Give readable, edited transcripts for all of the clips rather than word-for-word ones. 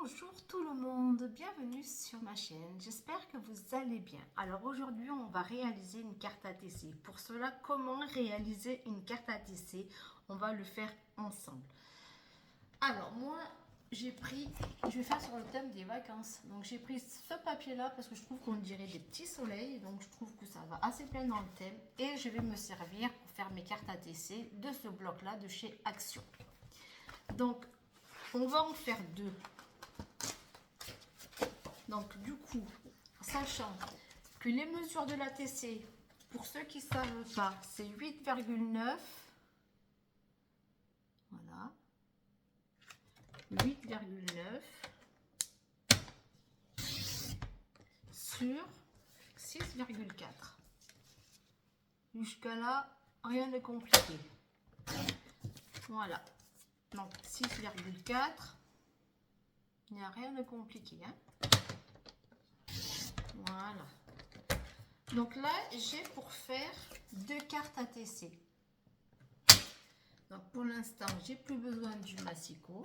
Bonjour tout le monde, bienvenue sur ma chaîne, j'espère que vous allez bien. Alors aujourd'hui on va réaliser une carte ATC. Pour cela, comment réaliser une carte ATC? On va le faire ensemble. Alors moi je vais faire sur le thème des vacances. Donc j'ai pris ce papier là parce que je trouve qu'on dirait des petits soleils. Donc je trouve que ça va assez bien dans le thème. Et je vais me servir pour faire mes cartes ATC de ce bloc là de chez Action. Donc on va en faire deux. Donc du coup, sachant que les mesures de l'ATC, pour ceux qui ne savent pas, c'est 8,9. Voilà. 8,9 sur 6,4. Jusqu'à là, rien de compliqué. Voilà. Donc 6,4. Il n'y a rien de compliqué. Hein. Voilà. Donc là, j'ai pour faire deux cartes ATC. Donc pour l'instant, j'ai plus besoin du massicot.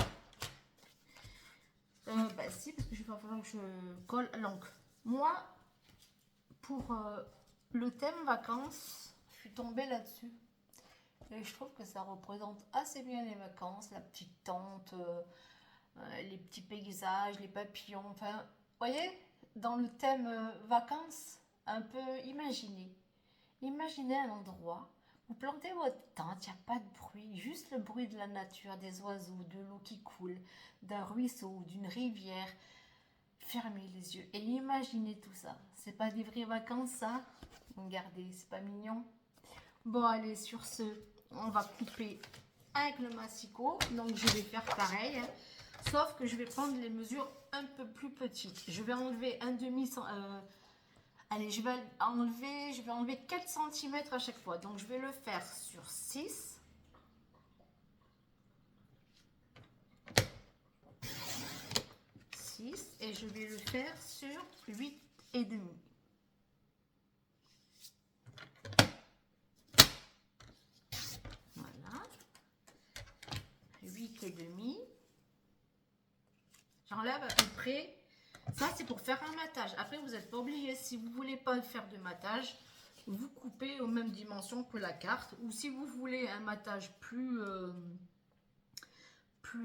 Bah si, parce que je vais falloir que je colle l'encre. Moi, pour le thème vacances, je suis tombée là-dessus. Et je trouve que ça représente assez bien les vacances, la petite tente, les petits paysages, les papillons. Enfin, vous voyez, dans le thème vacances, un peu imaginez. Imaginez un endroit, vous plantez votre tente, il n'y a pas de bruit, juste le bruit de la nature, des oiseaux, de l'eau qui coule, d'un ruisseau, d'une rivière. Fermez les yeux et imaginez tout ça. C'est pas des vraies vacances ça? Regardez, c'est pas mignon? Bon allez, sur ce, on va couper avec le massicot. Donc je vais faire pareil. Hein. Sauf que je vais prendre les mesures un peu plus petites. Je vais enlever un demi... allez, je vais enlever 4 cm à chaque fois. Donc je vais le faire sur 6. Et je vais le faire sur 8,5. Voilà. 8,5. J'enlève à peu près. Ça, c'est pour faire un matage. Après, vous n'êtes pas obligé. Si vous ne voulez pas faire de matage, vous coupez aux mêmes dimensions que la carte. Ou si vous voulez un matage plus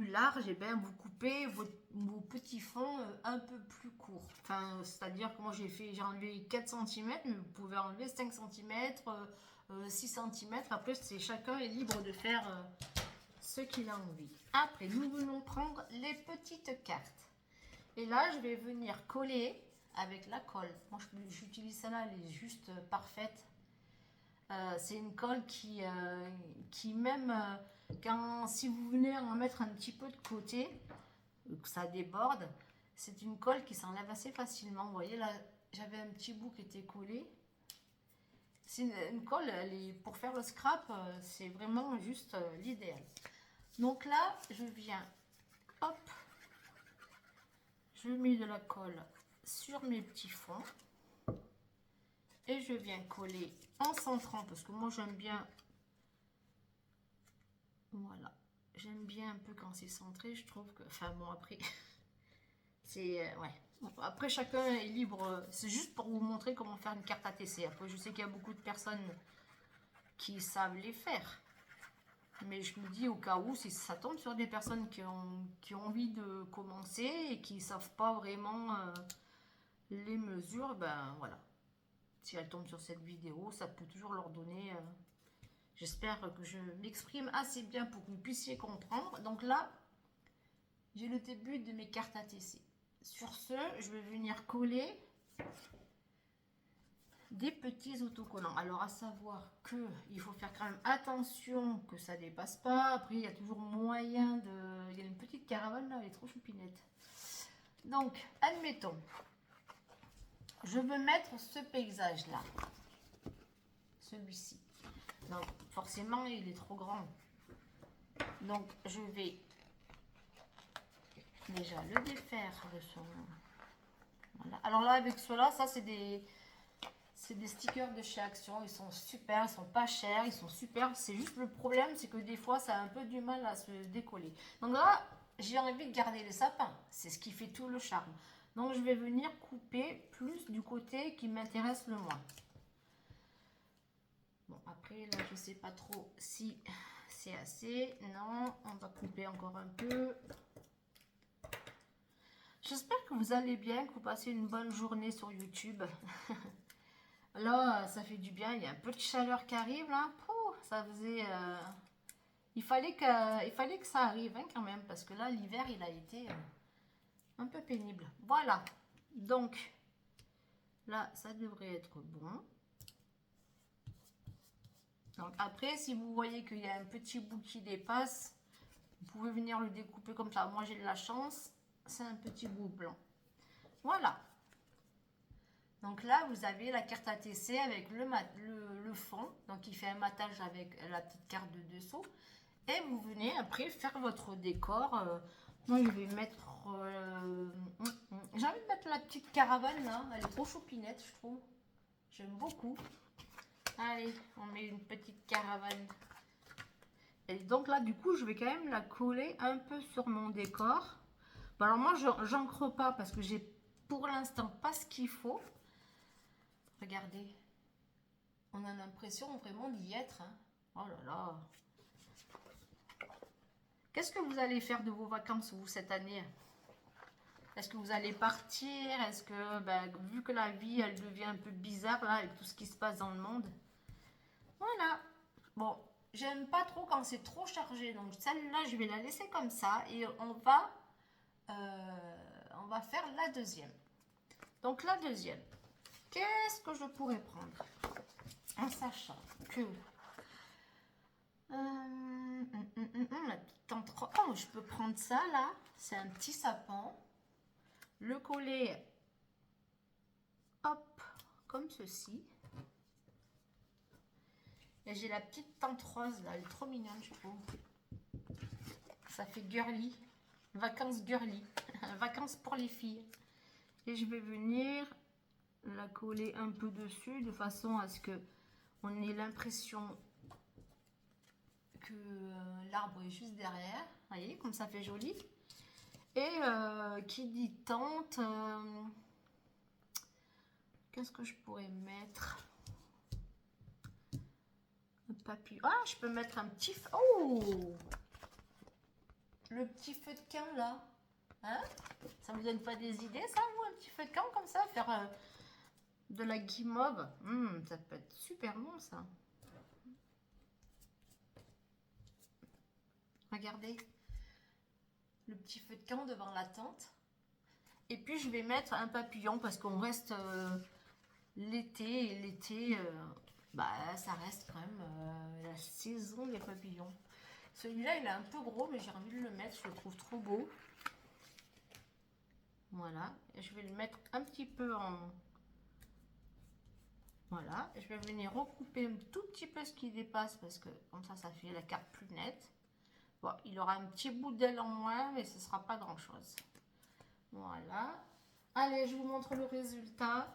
large, et bien vous coupez vos petits fonds un peu plus courts. Enfin, c'est-à-dire que moi j'ai enlevé 4 cm, mais vous pouvez enlever 5 cm, 6 cm. Après, chacun est libre de faire ce qu'il a envie. Après, nous venons prendre les petites cartes. Et là, je vais venir coller avec la colle. Moi, j'utilise celle-là, elle est juste parfaite. C'est une colle qui même si vous venez en mettre un petit peu de côté, que ça déborde, c'est une colle qui s'enlève assez facilement. Vous voyez là, j'avais un petit bout qui était collé. C'est une colle, pour faire le scrap, c'est vraiment juste l'idéal. Donc là, je viens, hop, je mets de la colle sur mes petits fonds. Et je viens coller en centrant, parce que moi j'aime bien, voilà, j'aime bien un peu quand c'est centré, je trouve que, enfin bon après, c'est, ouais, après chacun est libre, c'est juste pour vous montrer comment faire une carte ATC. Après je sais qu'il y a beaucoup de personnes qui savent les faire, mais je me dis au cas où, si ça tombe sur des personnes qui ont envie de commencer et qui ne savent pas vraiment les mesures, ben voilà. Si elles tombent sur cette vidéo, ça peut toujours leur donner... J'espère que je m'exprime assez bien pour que vous puissiez comprendre. Donc là, j'ai le début de mes cartes ATC. Sur ce, je vais venir coller des petits autocollants. Alors à savoir qu'il faut faire quand même attention que ça ne dépasse pas. Après, il y a toujours moyen de... Il y a une petite caravane là, elle est trop choupinette. Donc, admettons, je veux mettre ce paysage là. Celui-ci. Donc forcément il est trop grand, donc je vais déjà le défaire de son... Voilà. Alors là avec cela, ça c'est des stickers de chez Action, ils sont super, ils sont pas chers, ils sont super. C'est juste le problème, c'est que des fois ça a un peu du mal à se décoller. Donc là j'ai envie de garder le sapin. C'est ce qui fait tout le charme. Donc, je vais venir couper plus du côté qui m'intéresse le moins. Bon, après, là, je sais pas trop si c'est assez. Non, on va couper encore un peu. J'espère que vous allez bien, que vous passez une bonne journée sur YouTube. Là, ça fait du bien. Il y a un peu de chaleur qui arrive, là. Pouh, ça faisait... il fallait que ça arrive, hein, quand même. Parce que là, l'hiver, il a été un peu pénible. Voilà. Donc, là, ça devrait être bon. Donc après, si vous voyez qu'il y a un petit bout qui dépasse, vous pouvez venir le découper comme ça. Moi, j'ai de la chance, c'est un petit bout blanc. Voilà. Donc là, vous avez la carte ATC avec le fond. Donc, il fait un matage avec la petite carte de dessous. Et vous venez après faire votre décor. Moi, je vais mettre... j'ai envie de mettre la petite caravane là. Elle est trop choupinette, je trouve. J'aime beaucoup. Allez, on met une petite caravane. Et donc là, du coup, je vais quand même la coller un peu sur mon décor. Bon, alors moi, j'encre pas parce que j'ai pour l'instant pas ce qu'il faut. Regardez. On a l'impression vraiment d'y être. Hein. Oh là là. Qu'est-ce que vous allez faire de vos vacances, vous, cette année? Est-ce que vous allez partir? Est-ce que, ben, vu que la vie, elle devient un peu bizarre, là, avec tout ce qui se passe dans le monde. Voilà. Bon, j'aime pas trop quand c'est trop chargé. Donc, celle-là, je vais la laisser comme ça. Et on va faire la deuxième. Donc, la deuxième. Qu'est-ce que je pourrais prendre? En sachant que... la petite entre... Oh, je peux prendre ça, là. C'est un petit sapin. Le coller, hop, comme ceci. Et j'ai la petite tente rose, là. Elle est trop mignonne, je trouve. Ça fait girly. Vacances girly. Vacances pour les filles. Et je vais venir la coller un peu dessus, de façon à ce que on ait l'impression que l'arbre est juste derrière. Vous voyez, comme ça fait joli. Et qui dit tente, qu'est-ce que je pourrais mettre? Un papillon. Ah, je peux mettre un petit... Oh! Le petit feu de camp, là. Hein? Ça vous donne pas des idées, ça, vous? Un petit feu de camp, comme ça? Faire de la guimauve. Ça peut être super bon, ça. Regardez. Le petit feu de camp devant la tente. Et puis, je vais mettre un papillon, parce qu'on reste... l'été, et l'été, bah, ça reste quand même la saison des papillons. Celui-là, il est un peu gros, mais j'ai envie de le mettre, je le trouve trop beau. Voilà, et je vais le mettre un petit peu en... Voilà, et je vais venir recouper un tout petit peu ce qui dépasse, parce que comme ça fait la carte plus nette. Bon, il aura un petit bout d'aile en moins, mais ce ne sera pas grand-chose. Voilà. Allez, je vous montre le résultat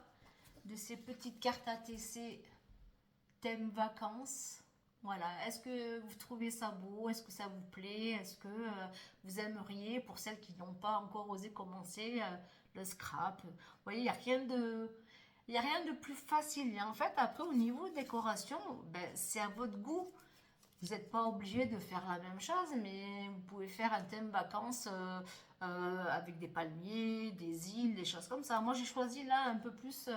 de ces petites cartes ATC thème vacances. Voilà, est-ce que vous trouvez ça beau? Est-ce que ça vous plaît? Est-ce que vous aimeriez, pour celles qui n'ont pas encore osé commencer, le scrap? Vous voyez, il n'y a rien de plus facile. Et en fait, après, au niveau décoration, ben, c'est à votre goût. Vous n'êtes pas obligé de faire la même chose, mais vous pouvez faire un thème vacances avec des palmiers, des îles, des choses comme ça. Moi, j'ai choisi là un peu plus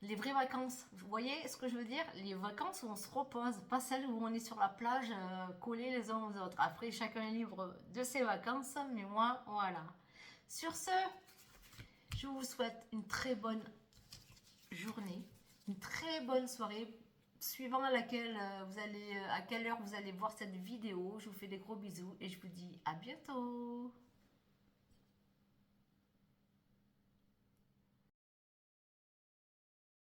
les vraies vacances. Vous voyez ce que je veux dire? Les vacances où on se repose, pas celles où on est sur la plage collés les uns aux autres. Après, chacun est libre de ses vacances, mais moi, voilà. Sur ce, je vous souhaite une très bonne journée, une très bonne soirée. Suivant à quelle heure vous allez voir cette vidéo, je vous fais des gros bisous et je vous dis à bientôt.